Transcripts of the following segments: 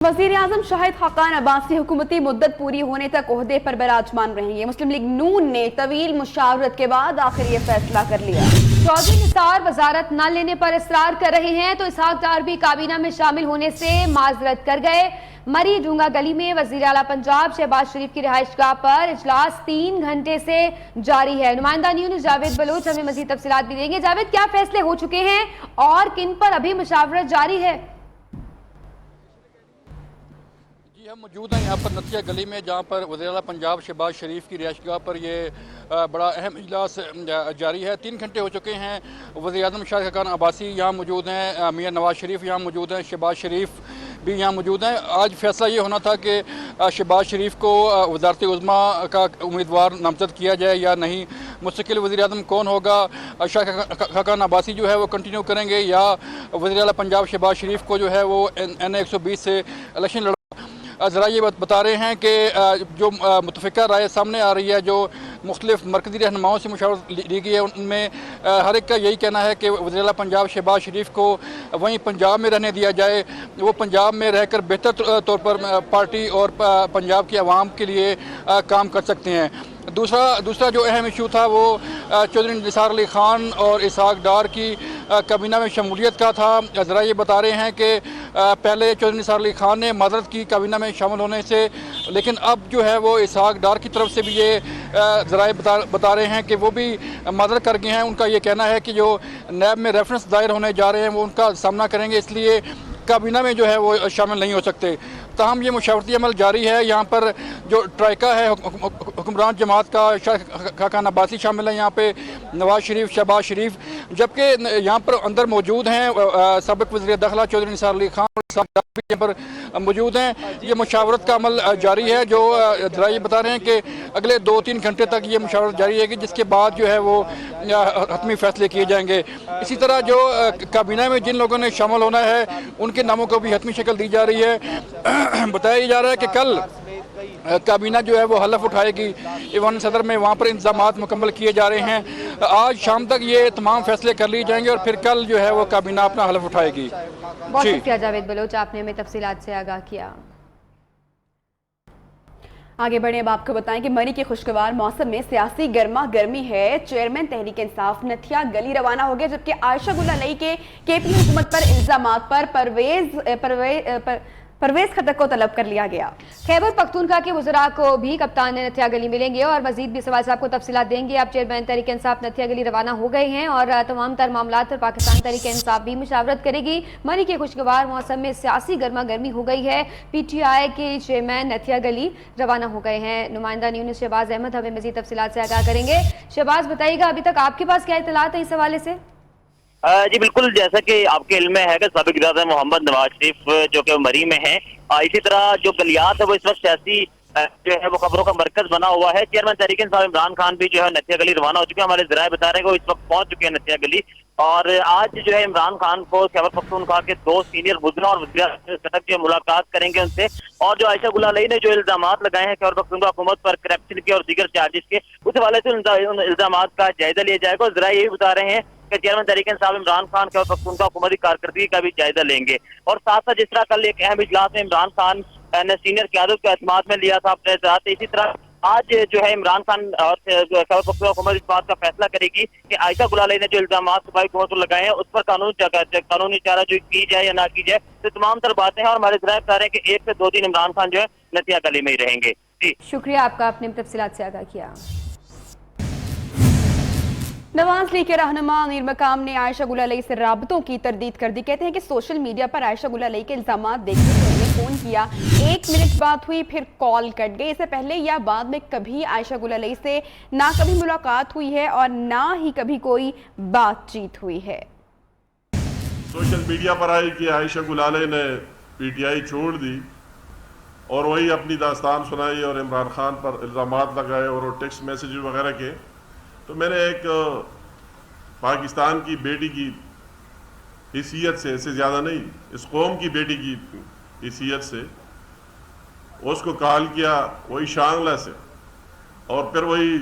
वज़ीर-ए-आज़म शाहिद खाकान अब्बासी हुकूमती मुद्दत पूरी होने तक ओहदे पर बराजमान रहेंगे। मुस्लिम लीग नून ने तवील मुशावरत के बाद आखिर ये फैसला कर लिया। चौधरी निसार वजारत न लेने पर इसरार कर रहे हैं तो इसहाक डार भी काबीना में शामिल होने से माजरत कर गए। मरी डूंगा गली में वजीर आला पंजाब शहबाज शरीफ की रिहाइशगाह पर इजलास 3 घंटे से जारी है। नुमाइंदा न्यूज़ जावेद बलोच हमें मजीद तफसीलात भी देंगे। जावेद, क्या फैसले हो चुके हैं और किन पर अभी मुशावरत जारी है? हम मौजूद हैं यहाँ पर नथिया गली में, जहाँ पर वज़ीर-ए-आला पंजाब शहबाज शरीफ की रिहाइशगाह पर ये बड़ा अहम इजलास जारी है। 3 घंटे हो चुके हैं। वज़ीर-ए-आज़म शाहिद खाकान अब्बासी यहाँ मौजूद हैं, मियां नवाज शरीफ यहाँ मौजूद हैं, शहबाज शरीफ भी यहाँ मौजूद हैं। आज फैसला ये होना था कि शहबाज शरीफ को वज़ारत उज़्मा का उम्मीदवार नामज़द किया जाए या नहीं, मुस्तकिल वज़ीर-ए-आज़म कौन होगा, शाहिद खाकान अब्बासी जो है वो कंटिन्यू करेंगे या वज़ीर-ए-आला पंजाब शहबाज शरीफ को जो है वो NA 120 से इलेक्शन लड़ा। ज़रा ये बता रहे हैं कि जो मुतफ़िका राय सामने आ रही है, जो मुख्तलिफ मरकज़ी रहनुमाओं से मुशावरत ली गई है, उनमें हर एक का यही कहना है कि वज़ीर-ए-आला पंजाब शहबाज शरीफ को वहीं पंजाब में रहने दिया जाए। वो पंजाब में रहकर बेहतर तौर पर पार्टी और पंजाब की आवाम के लिए काम कर सकते हैं। दूसरा जो अहम इशू था वो चौधरी निसार अली ख़ान और इसहाक डार की काबीना में शमूलियत का था। ज़रा ये बता रहे हैं कि पहले चौधरी निसार अली ख़ान ने माजरत की काबीना में शामिल होने से, लेकिन अब जो है वो इसहाक डार की तरफ से भी ये ज़राए बता रहे हैं कि वो भी माजरत कर गए हैं। उनका ये कहना है कि जो नैब में रेफरेंस दायर होने जा रहे हैं वो उनका सामना करेंगे, इसलिए काबीना में जो है वो शामिल नहीं हो सकते। ताहम ये मुशावरती अमल जारी है। यहाँ पर जो ट्राइका है हुक्मरान जमात का, शाहिद खाकान अब्बासी शामिल है यहाँ पे, नवाज शरीफ, शहबाज शरीफ, जबकि यहाँ पर अंदर मौजूद हैं सबक वज़ीर दाखिला चौधरी निसार अली ख़ान भी यहाँ पर मौजूद हैं। ये मुशावरत का अमल जारी है, जो ज़रा ये बता रहे हैं कि अगले 2-3 घंटे तक ये मुशावरत जारी रहेगी, जिसके बाद जो है वो हतमी फैसले किए जाएंगे। इसी तरह जो काबीना में जिन लोगों ने शामिल होना है उनके नामों को भी हतमी शक्ल दी जा रही है। बताया जा रहा है कि कल काबीना जो है वो हलफ उठाएगी ईवान सदर में, वहाँ पर इंतजामात मुकम्मल किए जा रहे हैं। आज शाम तक ये तमाम फैसले कर लिए जाएंगे और फिर कल जो है वो काबीना अपना हलफ उठाएगी। बहुत शुक्रिया जावेद बलोच, आपने हमें तफसीलात से आगाह किया। आगे बढ़े, अब आपको बताएं कि मरी के खुशगवार मौसम में सियासी गर्मा गर्मी है। चेयरमैन तहरीक इंसाफ नथिया गली रवाना हो गया, जबकि आयशा गुल अलई के KP हुकूमत पर इल्जामात पर परवेज खटक को तलब कर लिया गया। खैबर पख्तूनख्वा के वज़रा को भी कप्तान नथिया गली मिलेंगे और मजीद भी सवाल साहब को तफसीलात देंगे। अब चेयरमैन तहरीक इंसाफ नथिया गली रवाना हो गए हैं और तमाम तर मामला पर पाकिस्तान तहरीक इंसाफ भी मुशावरत करेगी। मरी के खुशगवार मौसम में सियासी गर्मा गर्मी हो गई है। PTI के चेयरमैन नथिया गली रवाना हो गए हैं। नुमाइंदा न्यूज़ शहबाज अहमद हमें मजीद तफसीलात से आगाह करेंगे। शहबाज, बताइएगा अभी तक आपके पास क्या इत्तलात है इस हवाले से? जी बिल्कुल, जैसा कि आपके इल्म में है कि साबिक वज़ीर मोहम्मद नवाज शरीफ जो कि मरी में है, इसी तरह जो गलियात है वो इस वक्त सियासी जो है वो खबरों का मरकज बना हुआ है। चेयरमैन तहरीक इंसाफ इमरान खान भी जो है नथिया गली रवाना हो चुके हैं। हमारे ज़राए बता रहे हैं कि वो इस वक्त पहुंच चुके हैं नथिया गली, और आज जो है इमरान खान को खैबर पख्तूनख्वा के 2 सीनियर वज़रा और वज़ीर सतह की मुलाकात करेंगे उनसे, और जो आयशा गुल अलई ने जो इल्जामात लगाए हैं खैबर पख्तूनख्वा हुकूमत पर करप्शन के और दीगर चार्जेस के, उस हवाले से उन इल्जामात का जायजा लिया जाएगा। और ज़राए यही बता रहे हैं कि चेयरमैन तहरीक इंसाफ इमरान खान खैबर पख्तूनख्वा हुकूमती कारकर्दगी का भी जायजा लेंगे। और साथ साथ जिस तरह कल एक अहम इजलास में इमरान खान ने सीनियर क़यादत को एतमाद में लिया था अपने साथ, इसी तरह आज जो है इमरान खान और खैबर पख्तूनख्वा हुकूमत इस बात का फैसला करेगी कि आयशा गुल अलई ने जो इल्जामात सूबाई हुकूमत पर लगाए हैं उस पर कानूनी चारा जो की जाए या ना की जाए, तो तमाम तर बातें हैं। और हमारे ज़राए बता रहे हैं कि 1 से 2 दिन इमरान खान जो है नथिया गली में ही रहेंगे। जी शुक्रिया आपका, आपने तफसीलात से आगाह किया। नवाज लीग के रहनुमा अमीर मकाम ने आयशा गुल अलई से राबतों की तरदीद कर दी। कहते हैं कि सोशल मीडिया पर आयशा गुल अलई के इल्जामात देखने से उन्हें फोन किया, 1 मिनट बात हुई, फिर कॉल कट गई। इससे पहले या बाद में कभी आयशा गुल अलई से ना कभी मुलाकात हुई है और ना ही कभी कोई बातचीत हुई है। सोशल मीडिया पर आई कि आयशा गुल अलई ने PTI छोड़ दी और वही अपनी दास्तान सुनाई और इमरान खान पर इल्जामात लगाए और टेक्स्ट मैसेज वगैरह के। तो मैंने एक पाकिस्तान की बेटी की हैसियत से, इससे ज़्यादा नहीं, इस कौम की बेटी की हैसियत से उसको कॉल किया, वही शांगला से, और फिर वही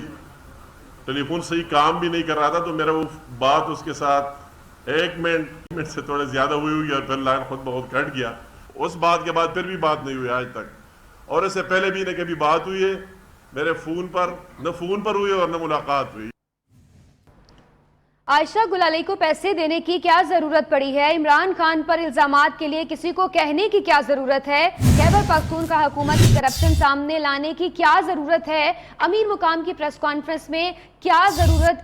टेलीफोन सही काम भी नहीं कर रहा था। तो मेरा वो बात उसके साथ 1 मिनट से थोड़े ज़्यादा हुई और फिर लाइन खुद बहुत कट गया। उस बात के बाद फिर भी बात नहीं हुई आज तक, और इससे पहले भी न कभी बात हुई है मेरे फोन पर हुई और न मुलाकात हुई। आयशा गुलाली को पैसे देने की क्या जरूरत पड़ी है? इमरान खान पर इल्जामात के लिए किसी को कहने की क्या जरूरत है? खैबर पख्तूनख्वा हुकूमत की करप्शन सामने लाने की क्या जरूरत है? अमीर मुकाम की प्रेस कॉन्फ्रेंस में क्या जरूरत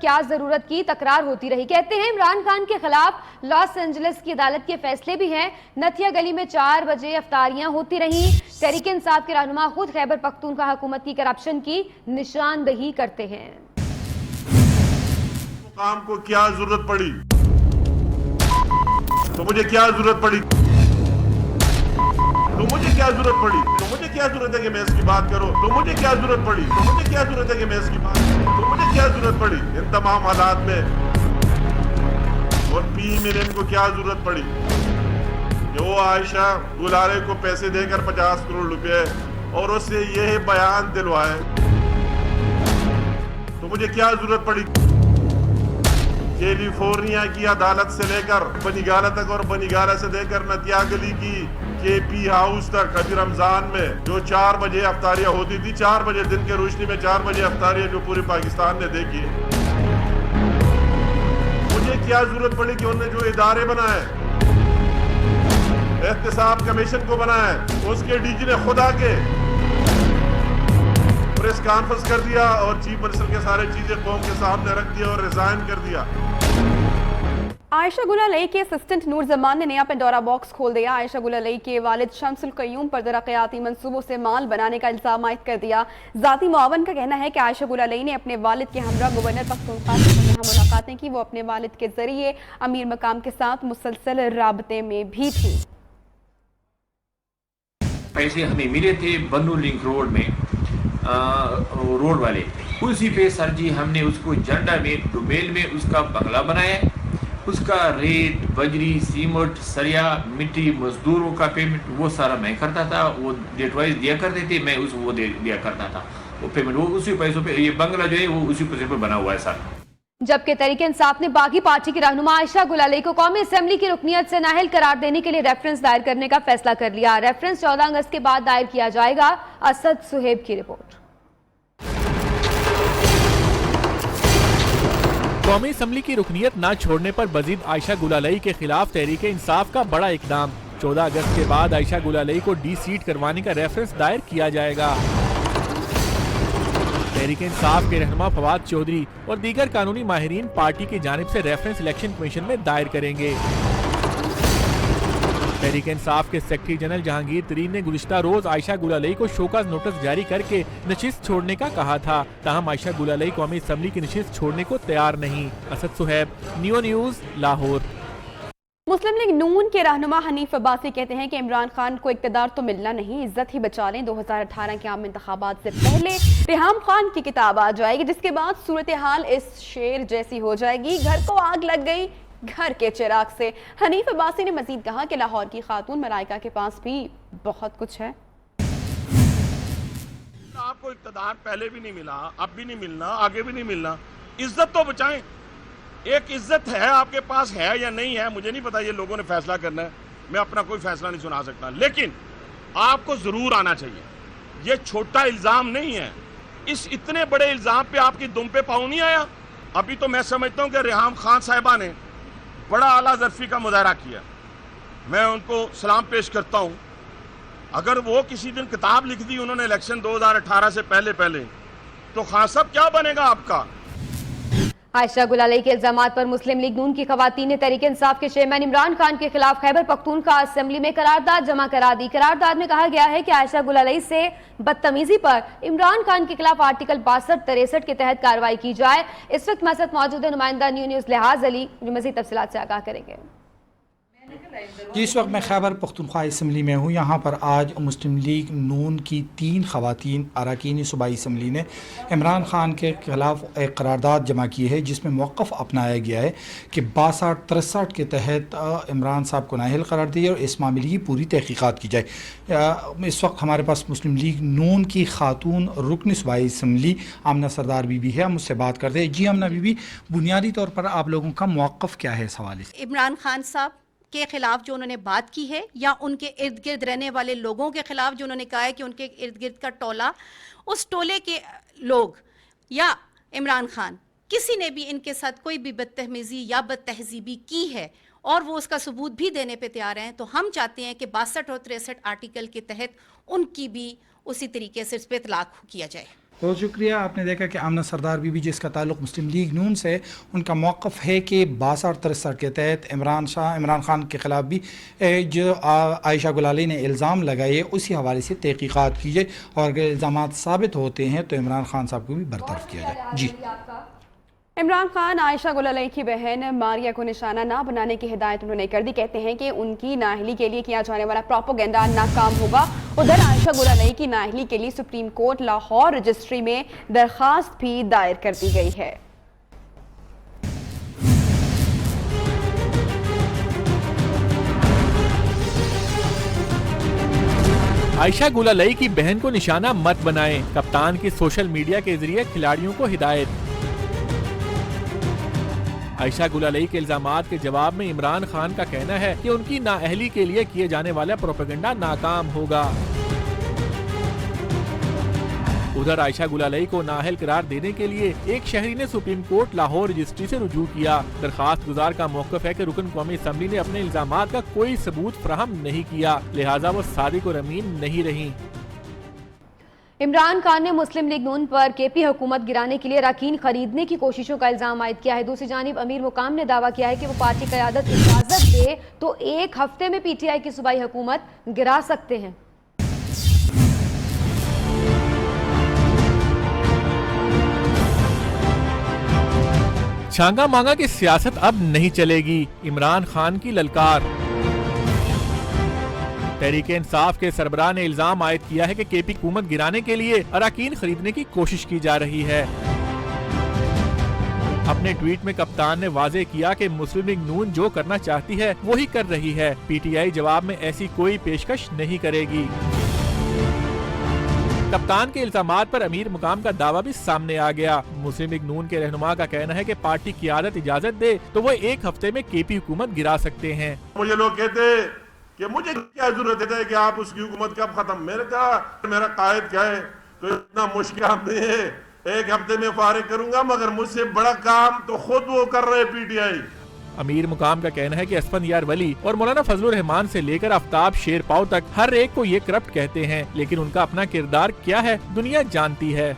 की तकरार होती रही। कहते हैं इमरान खान के खिलाफ लॉस एंजलिस की अदालत के फैसले भी हैं। नथिया गली में 4 बजे अफ्तारियां होती रहीं। तहरीक इंसाफ के रहनुमा खुद खैबर पख्तूनख्वा हुकूमत की करप्शन की निशानदही करते हैं। काम को क्या जरूरत पड़ी, तो मुझे क्या जरूरत पड़ी, तो मुझे क्या जरूरत पड़ी, तो मुझे क्या जरूरत है कि मैं इसकी बात करूं, तो मुझे क्या जरूरत पड़ी, तो मुझे क्या जरूरत है कि मैं इसकी बात करूं, तो मुझे क्या जरूरत पड़ी इन तमाम हालात में, और PMLN को क्या जरूरत पड़ी कि वो आयशा गुलाले को पैसे देकर 50 करोड़ रुपए और उससे यह बयान दिलवाए। तो मुझे क्या जरूरत पड़ी कैलिफोर्निया की अदालत से लेकर बनीगाला तक और बनीगाला से लेकर नतिया गली की KP हाउस तक अभी रमजान में जो 4 बजे अफ्तारियां होती थी, 4 बजे दिन के रोशनी में 4 बजे अफ्तारियां जो पूरे पाकिस्तान ने देखी। मुझे क्या जरूरत पड़ी कि उन्होंने जो इदारे बनाए, एहतसाब कमीशन को बनाया, उसके DG ने खुद आके प्रेस कॉन्फ्रेंस कर दिया और चीफ मिनिस्टर के सारे चीजें कौम के सामने रख दिया और रिजाइन कर दिया। आयशा गुलाली के असिस्टेंट नूर जमान ने नया पेंडोरा बॉक्स खोल दिया। आयशा गुलाली के वालिद शम्सुल कय्यूम पर तरक्याती मंसूबों से माल बनाने का इल्जाम आयद कर दिया। जाती मुआवन का कहना है कि आयशा गुलाली ने अपने वालिद के हमरा गवर्नर पख्तूनख्वा से मुलाकातें की। वो अपने वालिद के जरिए अमीर मकाम के साथ मुसलसल राबते में भी थी। पैसे हमें मिले थे बन्नू लिंक रोड में, रोड वाले, उसी पे सर जी हमने उसको झंडा में डुबेल में उसका बंगला बनाया। उसका रेत, बजरी, सीमेंट, सरिया, मिट्टी, मजदूरों का पेमेंट वो सारा मैं करता था। वो डेट वाइज दिया करते थे, मैं वो दिया करता था वो पेमेंट। वो उसी पैसों पे ये बंगला जो है वो उसी पैसे पे बना हुआ है सर। जबकि तहरीक इंसाफ ने बागी पार्टी की रहनुमा आयशा गुलाली को कौमी असेंबली की रुकनियत से नाअहल करार देने के लिए रेफरेंस दायर करने का फैसला कर लिया। रेफरेंस 14 अगस्त के बाद दायर किया जाएगा। असद सुहेब की रिपोर्ट। कौमी असम्बली की रुकनियत न छोड़ने पर मजीद आयशा गुलाली के खिलाफ तहरीक इंसाफ का बड़ा इकदाम। 14 अगस्त के बाद आयशा गुलाली को डी-सीट करवाने का रेफरेंस दायर किया जाएगा। तहरीक इंसाफ के रहनुमा फवाद चौधरी और दीगर कानूनी माहिरीन पार्टी की जानिब से रेफरेंस इलेक्शन कमीशन में दायर करेंगे। तहरीक इंसाफ के सेक्रेटरी जनरल जहांगीर तरीन ने गुज़िश्ता रोज आयशा गुलाली को शोकॉज नोटिस जारी करके नशिस्त छोड़ने का कहा था। ताहम आयशा गुलाली कौमी असम्बली की नशिस्त छोड़ने को तैयार नहीं। असद सुहेब, नियो न्यूज़, लाहौर। मुस्लिम लीग नून के रहनुमा हनीफ अब्बासी कहते हैं कि इमरान खान को इक़्तिदार तो मिलना नहीं, इज्जत ही बचा लें। 2018 के आम इंतखाबात से पहले रेहाम खान की किताब आ जाएगी, जिसके बाद सूरत हाल इस शेर जैसी हो जाएगी। घर को आग लग गई घर के चिराग से। हनीफ अब्बासी ने मजीद कहा कि लाहौर की खातून मलाइका के पास भी बहुत कुछ है। आपको इक़्तिदार पहले भी नहीं मिला, अब भी नहीं मिलना, आगे भी नहीं मिलना। इज्जत तो बचाएं। एक इज्जत है आपके पास है या नहीं है मुझे नहीं पता, ये लोगों ने फैसला करना है। मैं अपना कोई फैसला नहीं सुना सकता, लेकिन आपको जरूर आना चाहिए। ये छोटा इल्जाम नहीं है। इस इतने बड़े इल्जाम पे आपकी दुम पे पाँव नहीं आया। अभी तो मैं समझता हूं कि रेहाम खान साहिबा ने बड़ा आला ज़र्फी का मुजाहरा किया। मैं उनको सलाम पेश करता हूं। अगर वो किसी दिन किताब लिख दी उन्होंने इलेक्शन 2018 से पहले तो खान साहब क्या बनेगा आपका। आयशा गुलाली के इल्जामात पर मुस्लिम लीग नून की खवातीन ने तहरीक इंसाफ के चेयरमैन इमरान खान के खिलाफ खैबर पख्तूनख्वा असेंबली में करारदाद जमा करा दी। करारदाद में कहा गया है कि आयशा गुलाली से बदतमीजी पर इमरान खान के खिलाफ आर्टिकल 62-63 के तहत कार्रवाई की जाए। इस वक्त हमारे साथ मौजूद है नुमाइंदा न्यू न्यूज़ लिहाज अली, जो मज़ीद तफसीलात से आगाह करेंगे। जी, इस वक्त मैं खैबर पख्तूनख्वा असम्बली में हूँ। यहाँ पर आज मुस्लिम लीग नून की 3 खवातीन अरकान सूबाई असम्बली ने इमरान खान के खिलाफ एक करारदाद जमा की है, जिसमें मौक़िफ़ अपनाया गया है कि 62-63 के तहत इमरान साहब को नाअहल करार दिया और इस मामले की पूरी तहक़ीक़ात की जाए। इस वक्त हमारे पास मुस्लिम लीग नून की खातून रुकन सूबाई असम्बली आमना सरदार बीबी है। हम उससे बात करते हैं। जी आमना बीबी, बुनियादी तौर पर आप लोगों का मौक़िफ़ क्या है इस हवाले से? इमरान खान साहब के खिलाफ जो उन्होंने बात की है, या उनके इर्द गिर्द रहने वाले लोगों के खिलाफ जो उन्होंने कहा है कि उनके इर्द गिर्द का टोला, उस टोले के लोग या इमरान खान, किसी ने भी इनके साथ कोई भी बदतमीजी या बदतहजीबी की है और वो उसका सबूत भी देने पे तैयार हैं, तो हम चाहते हैं कि 62 और 63 आर्टिकल के तहत उनकी भी उसी तरीके से इस पर इतलाक किया जाए। बहुत शुक्रिया। आपने देखा कि आमना सरदार बीबी, जिसका ताल्लुक मुस्लिम लीग नून से, उनका मौक़िफ़ है कि 62 और 63 के तहत इमरान खान के ख़िलाफ़ भी जो आयशा गुलाली ने इल्ज़ाम लगाए उसी हवाले से तहक़ीक़ात की जाए, और अगर इल्ज़ाम साबित होते हैं तो इमरान खान साहब को भी बरतरफ किया जाए। जी, इमरान खान आयशा गुलाली की बहन मारिया को निशाना ना बनाने की हिदायत उन्होंने कर दी। कहते हैं कि उनकी नाअहली के लिए किया जाने वाला प्रोपेगेंडा नाकाम होगा। उधर आयशा गुलाली की नाअहली के लिए सुप्रीम कोर्ट लाहौर रजिस्ट्री में दरखास्त भी दायर कर दी गई है। आयशा गुलाली की बहन को निशाना मत बनाएं, कप्तान की सोशल मीडिया के जरिए खिलाड़ियों को हिदायत। आयशा गुलाली के इल्जामात के जवाब में इमरान खान का कहना है कि उनकी नाअहली के लिए किए जाने वाला प्रोपेगेंडा नाकाम होगा। उधर आयशा गुलाली को नाअहल करार देने के लिए एक शहरी ने सुप्रीम कोर्ट लाहौर रजिस्ट्री से रुजू किया। दरखास्त गुजार का मौक़िफ़ है कि रुकन कौमी असम्बली ने अपने इल्जामात का कोई सबूत फराहम नहीं किया, लिहाजा वो सादिक और अमीन नहीं रही। इमरान खान ने मुस्लिम लीग नून पर केपी हुकूमत गिराने के लिए अराकीन खरीदने की कोशिशों का इल्जाम आयद किया है। दूसरी जानिब अमीर मुकाम ने दावा किया है कि वो पार्टी क़यादत इजाजत दे तो एक हफ्ते में पीटीआई की सूबाई हुकूमत गिरा सकते हैं। छांगा मांगा की सियासत अब नहीं चलेगी, इमरान खान की ललकार। तहरीक इंसाफ के सरबराह ने इल्जाम आयद किया है कि केपी हुकूमत गिराने के लिए अराकीन खरीदने की कोशिश की जा रही है। अपने ट्वीट में कप्तान ने वाजे किया कि मुस्लिम लीग नून जो करना चाहती है वही कर रही है, पीटीआई जवाब में ऐसी कोई पेशकश नहीं करेगी। कप्तान के इल्जामात पर अमीर मुकाम का दावा भी सामने आ गया। मुस्लिम लीग नून के रहनुमा का कहना है कि पार्टी की आदत इजाजत दे तो वो एक हफ्ते में केपी हुकूमत गिरा सकते हैं। मुझे लोग कहते कि मुझे क्या जरूरत है कि आप उसकी हुकूमत कब खत्म, मेरा कायद क्या है, तो इतना मुश्किल काम नहीं है, एक हफ्ते में फारिग करूंगा, मगर मुझसे बड़ा काम तो खुद वो कर रहे पीटीआई। अमीर मुकाम का कहना है कि असफन यार वली और मौलाना फजलुर रहमान से लेकर आफ्ताब शेरपाव तक हर एक को ये करप्ट कहते हैं, लेकिन उनका अपना किरदार क्या है दुनिया जानती है।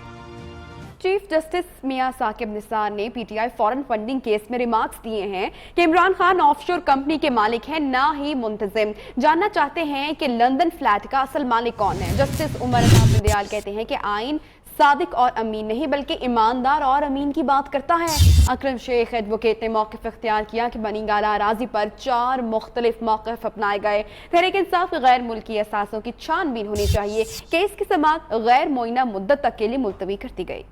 चीफ जस्टिस मियां साकिब निसार ने पीटीआई फॉरेन फंडिंग केस में रिमार्क्स दिए हैं कि इमरान खान ऑफशोर कंपनी के मालिक हैं, ना ही मुंतजिम। जानना चाहते हैं कि लंदन फ्लैट का असल मालिक कौन है। जस्टिस उमर अता बंदियाल कहते हैं कि आइन सादिक और अमीन नहीं बल्कि ईमानदार और अमीन की बात करता है। अकरम शेख एडवोकेट ने मौक़िफ़ इख्तियार किया कि बनी गाला अराजी पर 4 मुख्तलिफ मौक़िफ़ अपनाए गए। तहरीक इंसाफ गैर मुल्की असासों की छानबीन होनी चाहिए। केस की समाअत गैर मुइना मुद्दत तक के लिए मुलतवी कर दी गई।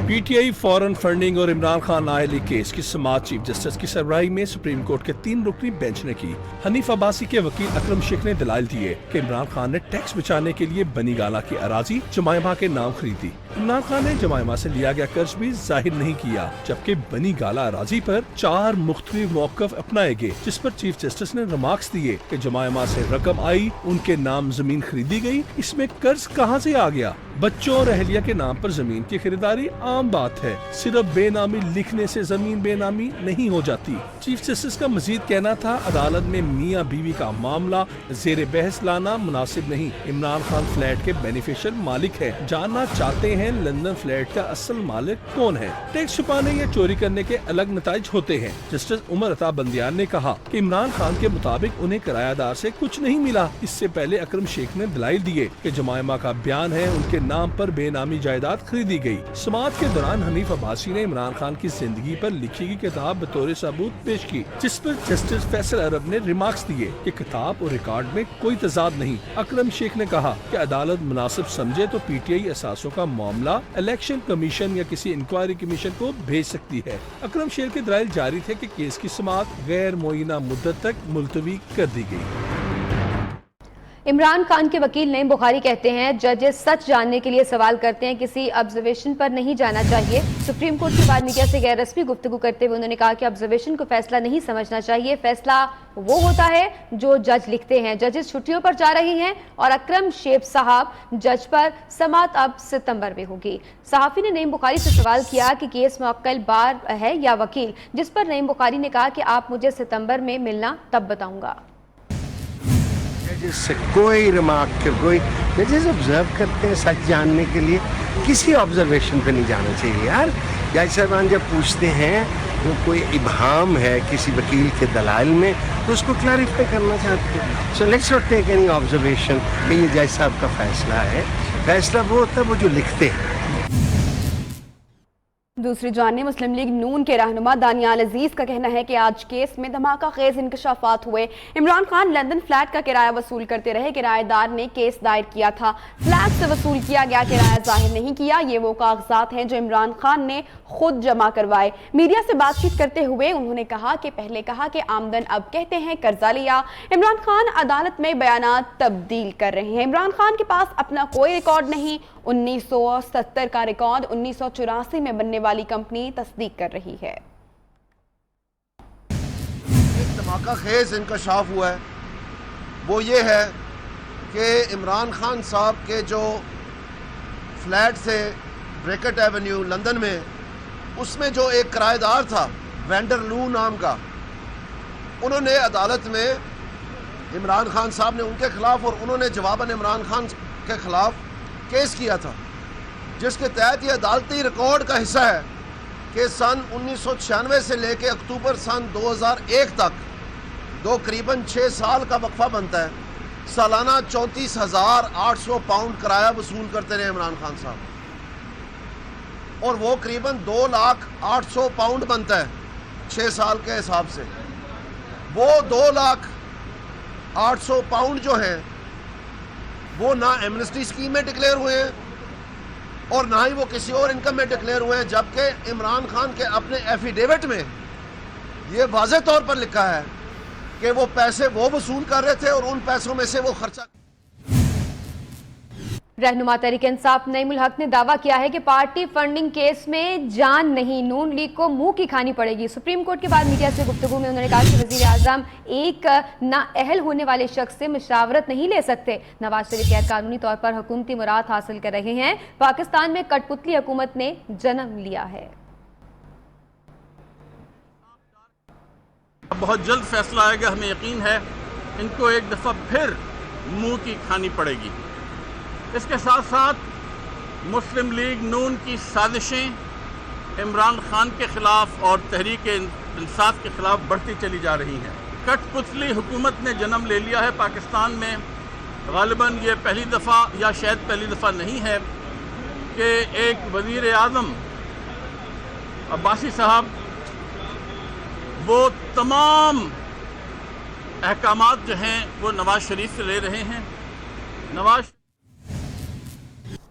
पीटीआई फॉरेन फंडिंग और इमरान खान नाअहली केस की समाअत चीफ जस्टिस की सरबराही में सुप्रीम कोर्ट के 3 रुकनी बेंच ने की। हनीफ अब्बासी के वकील अकरम शेख ने दलाइल दिए कि इमरान खान ने टैक्स बचाने के लिए बनी गाला की अराजी जमायमा के नाम खरीदी। इमरान खान ने जमायमा से लिया गया कर्ज भी जाहिर नहीं किया, जबकि बनी गाला अराजी पर 4 मुख्तलिफ मौक़िफ़ अपनाए गए, जिस पर चीफ जस्टिस ने रिमार्क्स दिए कि जमायमा से रकम आई, उनके नाम जमीन खरीदी गई, इसमें कर्ज कहाँ से आ गया। बच्चों और अहलिया के नाम पर जमीन की खरीदारी आम बात है, सिर्फ बेनामी लिखने से जमीन बेनामी नहीं हो जाती। चीफ जस्टिस का मजीद कहना था, अदालत में मियाँ बीवी का मामला जेर बहस लाना मुनासिब नहीं। इमरान खान फ्लैट के बेनिफिशियल मालिक है। जानना चाहते हैं लंदन फ्लैट का असल मालिक कौन है। टैक्स छुपाने या चोरी करने के अलग नताइज होते हैं। जस्टिस उमर अता बंदियान ने कहा कि इमरान खान के मुताबिक उन्हें किरायादार से कुछ नहीं मिला। इससे पहले अकरम शेख ने दलाइल दिए कि जमायमा का बयान है उनके नाम पर बेनामी जायदाद खरीदी गई। समाअत के दौरान हनीफ अब्बासी ने इमरान खान की जिंदगी पर लिखी गई किताब बतौर सबूत पेश की, जिस पर जस्टिस फैसल अरब ने रिमार्क्स दिए कि किताब और रिकॉर्ड में कोई तजाद नहीं। अकरम शेख ने कहा कि अदालत मुनासिब समझे तो पीटीआई असासों का मामला इलेक्शन कमीशन या किसी इंक्वायरी कमीशन को भेज सकती है। अकरम शेख के दलाइल जारी थे कि केस की समाअत गैर मुअय्यना मुद्दत तक मुलतवी कर दी गई। इमरान खान के वकील नईम बुखारी कहते हैं जजेस सच जानने के लिए सवाल करते हैं, किसी ऑब्जर्वेशन पर नहीं जाना चाहिए। सुप्रीम कोर्ट के बाद मीडिया से गैर रस्मी गुफ्तगू करते हुए उन्होंने कहा कि ऑब्जर्वेशन को फैसला नहीं समझना चाहिए, फैसला वो होता है जो जज लिखते हैं। जजेस छुट्टियों पर जा रही हैं और अकरम शेख साहब जज पर समाअत अब सितंबर में होगी। सहाफी ने नईम बुखारी से सवाल किया कि केस मुअक्कल बार है या वकील, जिस पर नईम बुखारी ने कहा कि आप मुझे सितंबर में मिलना तब बताऊंगा। जजेस से कोई रिमार्क कोई जजेस ऑब्जर्व करते हैं सच जानने के लिए, किसी ऑब्जर्वेशन पे नहीं जाना चाहिए यार। जज साहबान जब पूछते हैं वो कोई इबहाम है किसी वकील के दलाइल में तो उसको क्लैरिफाई करना चाहते हैं। So let's not take any observation कि ये जज साहब का फैसला है। फैसला वो होता है वो जो लिखते हैं। दूसरी जानिब मुस्लिम लीग नून के रहनुमा दानियाल अजीज का कहना है कि आज केस में धमाका खेज इंकशाफात हुए। इमरान खान लंदन फ्लैट का किराया वसूल करते रहे, किराएदार ने केस दायर किया था, फ्लैट से वसूल किया गया किराया जाहिर नहीं किया। ये वो कागजात हैं जो इमरान खान ने खुद जमा करवाए। मीडिया से बातचीत करते हुए उन्होंने कहा कि पहले कहा कि आमदन, अब कहते हैं कर्जा लिया। इमरान खान अदालत में बयानात तब्दील कर रहे हैं। इमरान खान के पास अपना कोई रिकॉर्ड नहीं, 1970 का रिकॉर्ड 1984 में बनने वाली कंपनी तस्दीक कर रही है। एक धमाका खेज इंकशाफ हुआ है, वो ये है कि इमरान खान साहब के जो फ्लैट से ब्रैकेट एवेन्यू लंदन में, उसमें जो एक किराएदार था वेंडर लू नाम का, उन्होंने अदालत में इमरान खान साहब ने उनके खिलाफ और उन्होंने जवाबन इमरान खान के खिलाफ केस किया था, जिसके तहत ये अदालती रिकॉर्ड का हिस्सा है कि सन 1996 से लेकर अक्टूबर सन 2001 तक करीबन 6 साल का वक्फा बनता है, सालाना 34,800 पाउंड किराया वसूल करते रहे इमरान खान साहब, और वो करीबन 2,08,000 पाउंड बनता है 6 साल के हिसाब से। वो 2,08,000 पाउंड जो हैं वो ना एमनेस्टी स्कीम में डिक्लेयर हुए हैं और ना ही वो किसी और इनकम में डिक्लेयर हुए हैं, जबकि इमरान खान के अपने एफिडेविट में ये वाज़ेह तौर पर लिखा है कि वो पैसे वो वसूल कर रहे थे और उन पैसों में से वो खर्चा। रहनुमा तहरीक इंसाफ नईमुल हक ने दावा किया है कि पार्टी फंडिंग केस में जान नहीं, नून लीग को मुंह की खानी पड़ेगी। सुप्रीम कोर्ट के बाद मीडिया से गुफ्तगू में उन्होंने कहा कि वजीर आजम एक नाअहल होने वाले शख्स से मशावरत नहीं ले सकते। नवाज शरीफ गैर कानूनी तौर पर हुकूमती मुराद हासिल कर रहे हैं। पाकिस्तान में कठपुतली हुकूमत ने जन्म लिया है। बहुत जल्द फैसला आएगा, हमें यकीन है इनको एक दफ़ा फिर मुंह की खानी पड़ेगी। इसके साथ साथ मुस्लिम लीग नून की साजिशें इमरान खान के ख़िलाफ़ और तहरीक इंसाफ के ख़िलाफ़ बढ़ती चली जा रही हैं। कठपुतली हुकूमत ने जन्म ले लिया है पाकिस्तान में। ग़ालिबन ये पहली दफ़ा या शायद पहली दफ़ा नहीं है कि एक वज़ीर आज़म अब्बासी साहब वो तमाम अहकामात जो हैं वो नवाज शरीफ से ले रहे हैं। नवाज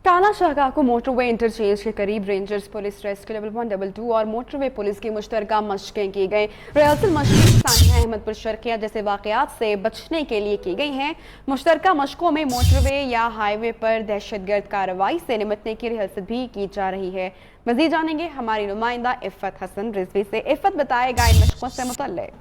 टाला शाहगाह को मोटरवे इंटरचेंज के करीब rangers police rescue level 1, level 2 और मोटरवे पुलिस की मुश्तरका मशकें की गई। रिहर्सल मशकें सानिया अहमदपुर शर्किया जैसे वाकयात से बचने के लिए की गई हैं। मुश्तरका मशकों में मोटरवे या हाईवे पर दहशतगर्द कार्रवाई से निपटने की रिहर्सल भी की जा रही है। मजीद जानेंगे हमारी नुमाइंदा इफ़त हसन रिजवी से। इफ़त बताएगा इन मशकों से मुतल्लिक।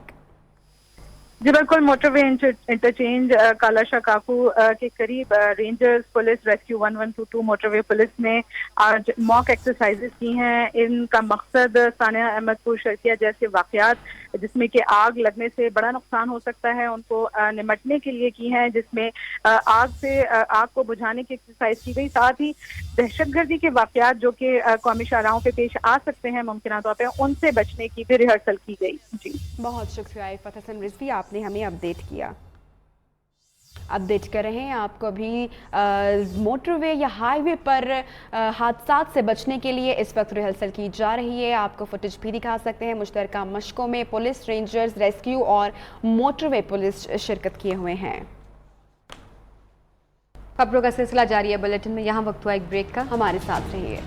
जी बिल्कुल, मोटरवे इंटरचेंज काला शाकाकू के करीब rangers police rescue 1122 motorway police ने आज मॉक एक्सरसाइजेस की हैं। इनका मकसद सानिया अहमदपुर शर्किया जैसे वाकयात जिसमें कि आग लगने से बड़ा नुकसान हो सकता है उनको निपटने के लिए की हैं, जिसमें आग को बुझाने की एक्सरसाइज की गई। साथ ही दहशतगर्दी के वाकयात जो कि कौमी शाहराहों पे पेश आ सकते हैं मुमकिन तौर पर, उनसे बचने की भी रिहर्सल की गई। जी बहुत शुक्रिया इफ़त हसन रिजवी, आपने हमें अपडेट किया। अपडेट कर रहे हैं आपको अभी मोटरवे या हाईवे पर हादसात से बचने के लिए इस वक्त रिहर्सल की जा रही है। आपको फुटेज भी दिखा सकते हैं। मुश्तरका मशकों में पुलिस, रेंजर्स, रेस्क्यू और मोटरवे पुलिस शिरकत किए हुए हैं। खबरों का सिलसिला जारी है। बुलेटिन में यहाँ वक्त हुआ एक ब्रेक का, हमारे साथ रहिए।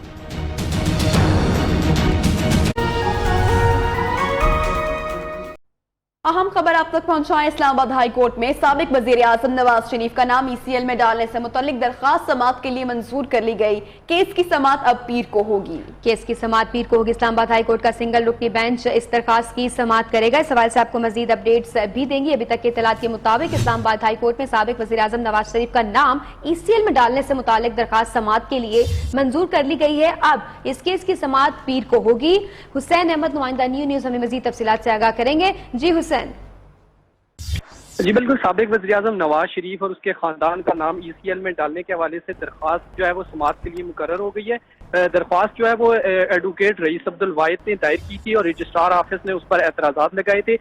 अहम खबर आप तक पहुंचाएं। इस्लामाबाद हाई कोर्ट में साबिक वजीर आजम नवाज शरीफ का नाम ECL में डालने से मुतालिक दरखास्त समाअत के लिए मंजूर कर ली गई। केस की समाअत अब पीर को होगी। केस की समाअत पीर को होगी। इस्लामाबाद हाई कोर्ट का सिंगल रुकनी बेंच इस दरखास्त की समाअत करेगा। इस सवाल से आपको मजीद अपडेट्स भी देंगी। अभी तक के इत्तलात के मुताबिक इस्लामाबाद हाई कोर्ट में साबिक वजीर आजम नवाज शरीफ का नाम ECL में डालने से मुतालिक दरखास्त समाअत के लिए मंजूर कर ली गई है। अब इस केस की समाअत पीर को होगी। हुसैन अहमद नुमाइंदा न्यूज़ हमें मजीद तफसीलात से आगाह करेंगे। जी हुसैन। जी बिल्कुल, साबिक वज़ीर आज़म नवाज शरीफ और उसके खानदान का नाम ECL में डालने के हवाले से दरख्वास्त जो है वो समाअत के लिए मुकर्रर हो गई है। दरख्वास्त जो है वो एडवोकेट रईस अब्दुल वाहिद ने दायर की थी और रजिस्ट्रार ऑफिस ने उस पर एतराज़ात लगाए थे,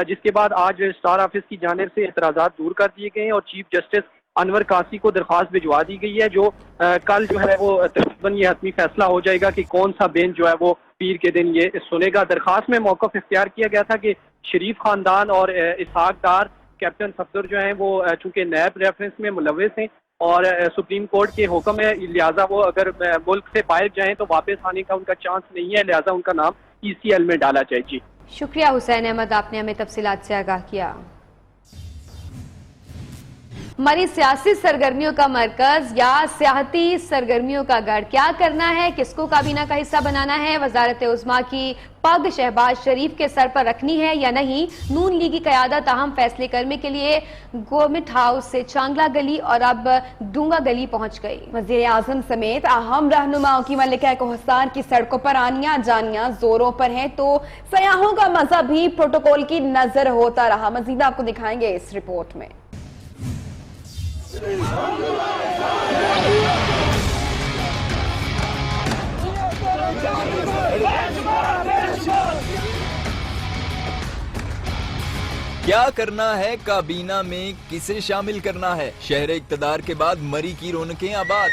जिसके बाद आज रजिस्ट्रार ऑफिस की जानिब से एतराज़ात दूर कर दिए गए हैं और चीफ जस्टिस अनवर कासी को दरख्वास्त भिजवा दी गई है, जो कल जो है वो तकरीबन ये हतमी फैसला हो जाएगा कि कौन सा बेंच जो है वो पीर के दिन ये सुनेगा। दरख्वास्त में मौक़िफ़ इख्तियार किया गया था कि शरीफ खानदान और इसहाक डार कैप्टन सफदर जो हैं वो चूंकि नैब रेफरेंस में मुलविस हैं और सुप्रीम कोर्ट के हुक्म है, लिहाजा वो अगर मुल्क से बाहर जाएं तो वापस आने का उनका चांस नहीं है, लिहाजा उनका नाम ECL में डाला जाए। जी शुक्रिया हुसैन अहमद, आपने हमें तफसीलात से आगाह किया। मरी सियासी सरगर्मियों का मरकज या सियाहती सरगर्मियों का गढ़, क्या करना है, किसको काबीना का हिस्सा बनाना है, वजारत उज़्मा की पग शहबाज शरीफ के सर पर रखनी है या नहीं, नून लीग की क़यादत अहम फैसले करने के लिए गवर्नमेंट हाउस से चांगला गली और अब डूंगा गली पहुंच गई। वज़ीर आज़म समेत अहम रहनुमाओं की मलिका कोहस्तार की सड़कों पर आनियां जानियां जोरों पर हैं, तो सयाहों का मजा भी प्रोटोकॉल की नजर होता रहा। मजीद आपको दिखाएंगे इस रिपोर्ट में। क्या करना है काबीना में, किसे शामिल करना है, शहर इक़्तिदार के बाद मरी की रौनकें आबाद।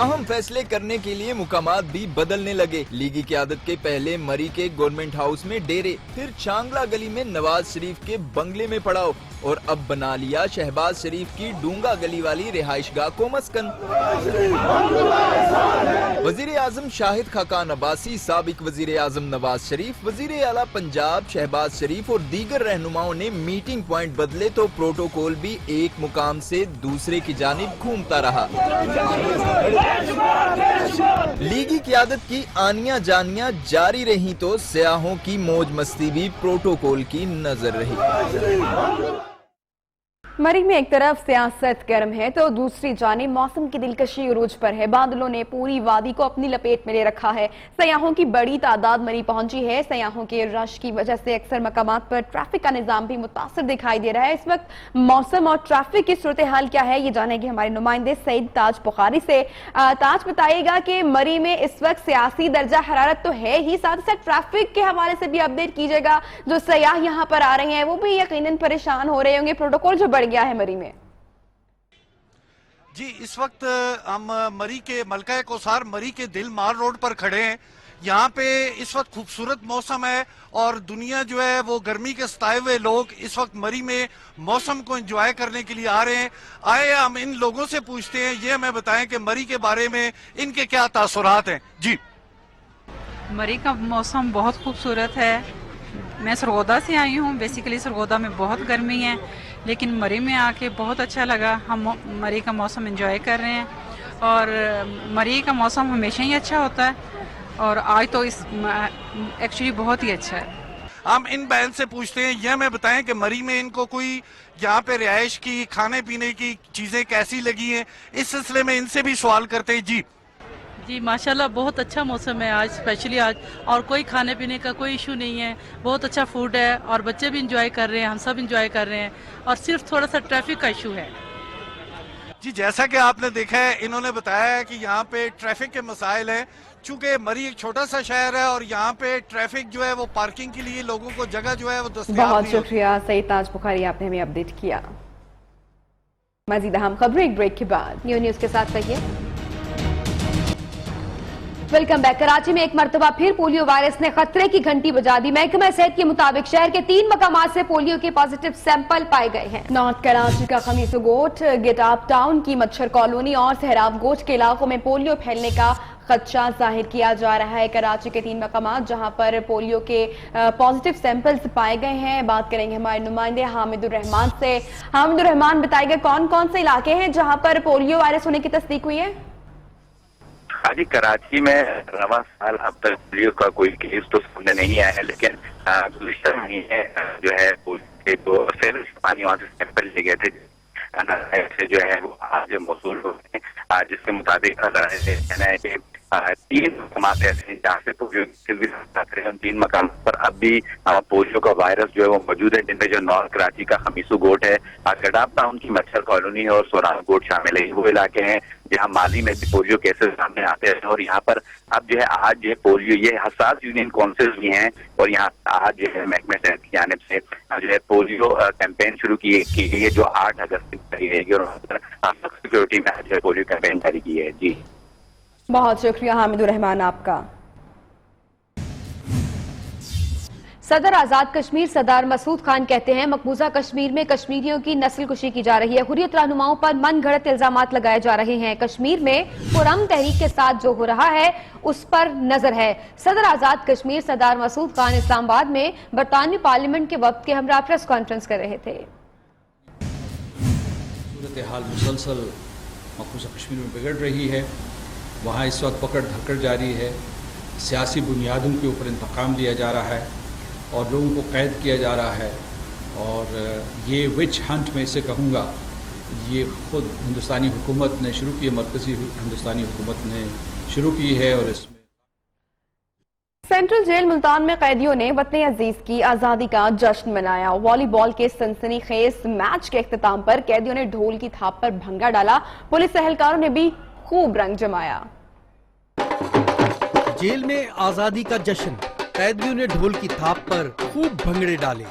अहम फैसले करने के लिए मुकामात भी बदलने लगे। लीगी क़यादत के पहले मरी के गवर्नमेंट हाउस में डेरे, फिर चांगला गली में नवाज शरीफ के बंगले में पड़ाव और अब बना लिया शहबाज शरीफ की डूंगा गली वाली रिहाइशगाह को मस्कन। वजीर आजम शाहिद खाकान अब्बासी, साबिक वजीर आजम नवाज शरीफ, वजीर आला पंजाब शहबाज शरीफ और दीगर रहनुमाओं ने मीटिंग पॉइंट बदले तो प्रोटोकॉल भी एक मुकाम से दूसरे की जानिब घूमता रहा। लीगी क़यादत की आनियां जानियां जारी रही तो सयाहों की मौज मस्ती भी प्रोटोकॉल की नजर रही। मरी में एक तरफ सियासत गर्म है तो दूसरी जानिब मौसम की दिलकशी उरूज पर है। बादलों ने पूरी वादी को अपनी लपेट में ले रखा है। सयाहों की बड़ी तादाद मरी पहुंची है। सयाहों के रश की वजह से अक्सर मकामात पर ट्रैफिक का निजाम भी मुतासर दिखाई दे रहा है। इस वक्त मौसम और ट्रैफिक की सूरत हाल क्या है, ये जानेंगे हमारे नुमाइंदे सईद ताज बुखारी से। ताज, बताइएगा कि मरी में इस वक्त सियासी दर्जा हरारत तो है ही, साथ ही साथ ट्रैफिक के हवाले से भी अपडेट कीजिएगा। जो सयाह यहाँ पर आ रहे हैं वो भी यकीनन परेशान हो रहे होंगे, प्रोटोकॉल जो बढ़ गया है मरी में। जी इस वक्त हम मरी के मलका कोसार मरी के दिल मार रोड पर खड़े हैं। यहाँ पे इस वक्त खूबसूरत मौसम है और दुनिया जो है वो गर्मी के सताए हुए लोग इस वक्त मरी में मौसम को एंजॉय करने के लिए आ रहे हैं। आए हम इन लोगों से पूछते हैं, ये हमें बताएं कि मरी के बारे में इनके क्या तासुरात हैं। जी मरी का मौसम बहुत खूबसूरत है। मैं सरगोदा से आई हूँ। बेसिकली सरगोदा में बहुत गर्मी है, लेकिन मरी में आके बहुत अच्छा लगा। हम मरी का मौसम एंजॉय कर रहे हैं और मरी का मौसम हमेशा ही अच्छा होता है और आज तो इस एक्चुअली बहुत ही अच्छा है। हम इन बहन से पूछते हैं, यह हमें बताएं कि मरी में इनको कोई यहाँ पे रिहाइश की, खाने पीने की चीज़ें कैसी लगी हैं, इस सिलसिले में इनसे भी सवाल करते हैं। जी माशाल्लाह बहुत अच्छा मौसम है आज, स्पेशली आज, और कोई खाने पीने का कोई इशू नहीं है। बहुत अच्छा फूड है और बच्चे भी इंजॉय कर रहे हैं, हम सब इंजॉय कर रहे हैं और सिर्फ थोड़ा सा ट्रैफिक का इशू है। जी जैसा कि आपने देखा है, इन्होंने बताया है कि यहाँ पे ट्रैफिक के मसाइल हैं। चूंकि मरी एक छोटा सा शहर है और यहाँ पे ट्रैफिक जो है वो पार्किंग के लिए लोगों को जगह जो है वो दस्तयाब। बहुत शुक्रिया सईद ताज बुखारी, आपने हमें अपडेट किया। मजीद अहम खबरें एक ब्रेक के बाद। न्यूज़ के साथ रहिए। Welcome back. कराची में एक मरतबा फिर पोलियो वायरस ने खतरे की घंटी बजा दी। महकमा सेहत के मुताबिक शहर के 3 मकामात से पोलियो के पॉजिटिव सैंपल पाए गए हैं। नॉर्थ कराची का खमीसो गोट, गेटअप टाउन की मच्छर कॉलोनी और सहराब गोट के इलाकों में पोलियो फैलने का खदशा जाहिर किया जा रहा है। कराची के 3 मकामात जहां पर पोलियो के पॉजिटिव सैंपल्स पाए गए हैं। बात करेंगे हमारे नुमाइंदे हामिदुर रहमान से। हामिदुर रहमान, बताइएगा कौन कौन से इलाके हैं जहां पर पोलियो वायरस होने की तस्दीक हुई है? हाँ जी, कराची में रवां साल अब तक पोलियो का कोई केस तो सामने नहीं आया है, लेकिन गुज़िश्ता महीने जो है पोलियो फिर पानी वहाँ से सैंपल ले गए थे से जो है वो आज मौसूल हो गए, जिसके मुताबिक कहना है कि 3 मकाम ऐसे हैं जहाँ से पोलियो भी उन 3 मकाम पर अब भी पोलियो का वायरस जो है वो मौजूद है, जिनमें जो नॉर्थ कराची का खमीसू गोट है, गडाब टाउन की मच्छर कॉलोनी है और सोरान गोट शामिल है। वो इलाके हैं जहाँ माली में भी पोलियो केसेस सामने आते हैं और यहाँ पर अब जो है आज जो है पोलियो ये हसास यूनियन काउंसिल भी हैं और यहाँ आज जो है महकमे सेहत की जानिब से जो है पोलियो कैंपेन शुरू की गई है, जो 8 अगस्त तक जारी रहेगी और वहाँ पर सिक्योरिटी में आज जो है पोलियो कैंपेन जारी की है। जी बहुत शुक्रिया हामिदुर रहमान आपका। सदर आजाद कश्मीर सरदार मसूद खान कहते हैं मकबूजा कश्मीर में कश्मीरियों की नस्ल कुशी की जा रही है। हुर्रियत रहनुमाओं पर मन घड़त इल्जामात लगाए जा रहे हैं। कश्मीर में पुरअमन तहरीक के साथ जो हो रहा है उस पर नजर है। सदर आजाद कश्मीर सरदार मसूद खान इस्लामाबाद में बरतानवी पार्लियामेंट के वक्त के हमरा प्रेस कॉन्फ्रेंस कर रहे थे। सूरत हाल मुसलसल मकबूजा कश्मीर में बिगड़ रही है। वहाँ इस वक्त पकड़ धकड़ जारी है, सियासी बुनियादों के ऊपर इंतकाम लिया जा रहा है और लोगों को कैद किया जा रहा है। और ये विच हंट में इसे कहूँगा, ये खुद हिंदुस्तानी हुकूमत ने शुरू की है, मरकज़ी हिंदुस्तानी हुकूमत ने शुरू की है। और इसमें सेंट्रल जेल मुल्तान में कैदियों ने वतन अजीज की आज़ादी का जश्न मनाया। वॉलीबॉल के सनसनीखेज मैच के इख्तिताम पर कैदियों ने ढोल की थाप पर भंगा डाला। पुलिस एहलकारों ने भी खूब रंग जमाया। जेल में आजादी का जश्न, कैदियों ने ढोल की थाप पर खूब भंगड़े डाले।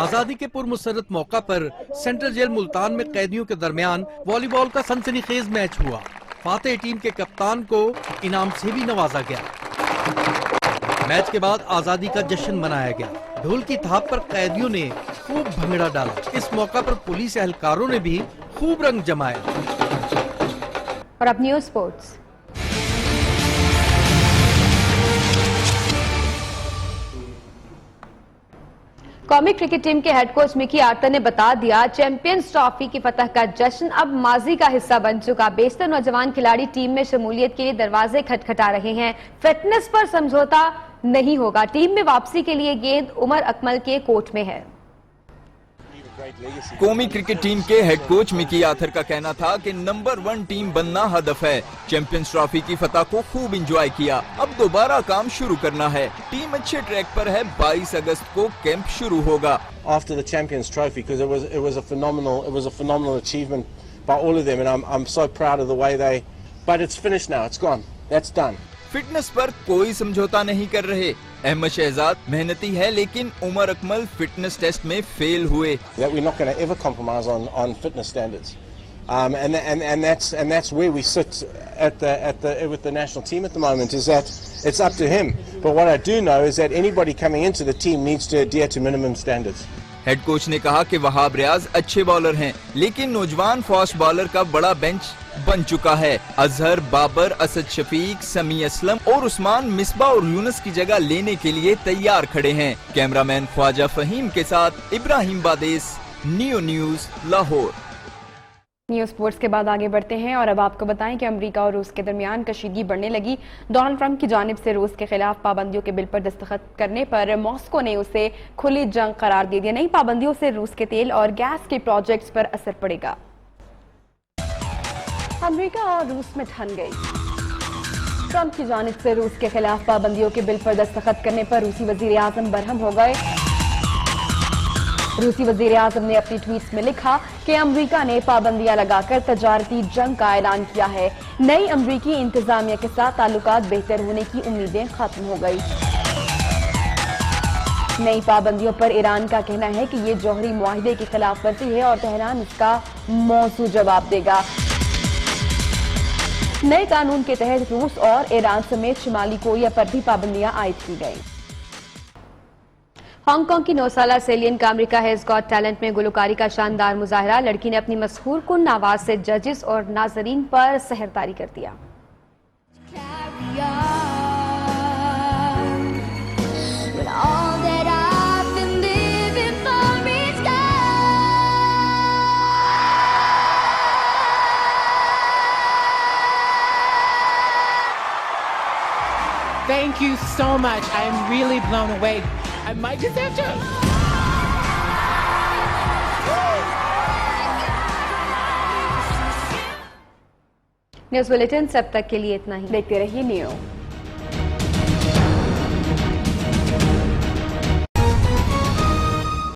आजादी के पुरमसरत मौका पर सेंट्रल जेल मुल्तान में कैदियों के दरमियान वॉलीबॉल का सनसनीखेज मैच हुआ। फातेह टीम के कप्तान को इनाम से भी नवाजा गया। मैच के बाद आजादी का जश्न मनाया गया। ढोल की थाप पर कैदियों ने खूब भंगड़ा डाला। इस मौका पर पुलिस एहलकारों ने भी खूब रंग जमाए। और अब न्यूज़ स्पोर्ट्स। कौमी क्रिकेट टीम के हेड कोच मिकी आर्टर ने बता दिया चैंपियंस ट्रॉफी की फतह का जश्न अब माजी का हिस्सा बन चुका। बेशतर नौजवान खिलाड़ी टीम में शमूलियत के लिए दरवाजे खटखटा रहे हैं। फिटनेस पर समझौता नहीं होगा। टीम में वापसी के लिए गेंद उमर अकमल के कोर्ट में है। कौमी क्रिकेट टीम के हेड कोच मिकी आर्थर का कहना था कि नंबर 1 टीम बनना हदफ है। चैंपियंस ट्रॉफी की फतह को खूब एंजॉय किया, अब दोबारा काम शुरू करना है। टीम अच्छे ट्रैक पर है। 22 अगस्त को कैंप शुरू होगा। After the Champions Trophy, because it was a phenomenal achievement by all of them, and I'm so proud of the way they. But it's finished now. It's gone. That's done. Fitness पर कोई समझौता नहीं कर रहे। अहमद शहजाद मेहनती है, लेकिन Umar Akmal fitness test में फेल हुए। That we're not going to ever compromise on fitness standards, and that's where we sit with the national team at the moment. Is that it's up to him. But what I do know is that anybody coming into the team needs to adhere to minimum standards. Head coach ने कहा कि वहाब रियाज अच्छे bowler हैं, लेकिन नौजवान fast bowler का बड़ा bench बन चुका है। अजहर, बाबर, असद शफीक, समी असलम और उस्मान मिसबा और यूनुस की जगह लेने के लिए तैयार खड़े हैं। कैमरामैन ख्वाजा फहीम के साथ इब्राहिम बादेस, नियो न्यूज, लाहौर। न्यूज स्पोर्ट्स के बाद आगे बढ़ते हैं और अब आपको बताएं कि अमेरिका और रूस के दरमियान कशीदगी बढ़ने लगी। डोनाल्ड ट्रंप की जानिब से रूस के खिलाफ पाबंदियों के बिल पर दस्तखत करने पर मॉस्को ने उसे खुली जंग करार दे दिया। नई पाबंदियों से रूस के तेल और गैस के प्रोजेक्ट्स पर असर पड़ेगा। अमेरिका और रूस में ठन गई। ट्रंप की जानिब से रूस के खिलाफ पाबंदियों के बिल पर दस्तखत करने पर रूसी वजीर आजम बरहम हो गए। रूसी वजीर आजम ने अपनी ट्वीट्स में लिखा कि अमेरिका ने पाबंदियां लगाकर तजारती जंग का ऐलान किया है। नई अमेरिकी इंतजामिया के साथ ताल्लुकात बेहतर होने की उम्मीदें खत्म हो गई। नई पाबंदियों पर ईरान का कहना है कि ये जौहरी मुआहिदे की खिलाफ वर्जी है और तेहरान इसका मौजूद जवाब देगा। नए कानून के तहत रूस और ईरान समेत शुमाली कोरिया पर भी पाबंदियां आयद की गई। हांगकांग की 9 साला सेलियन का अमेरिका हैज गॉट टैलेंट में गुलकारी का शानदार मुजाहरा। लड़की ने अपनी मशहूर कुन आवाज से जजेस और नाजरीन पर सहरदारी कर दिया। Thank you so much. I am really blown away. I might just have to. News bulletin सब तक के लिए इतना ही। देखते रहिए न्यूज़।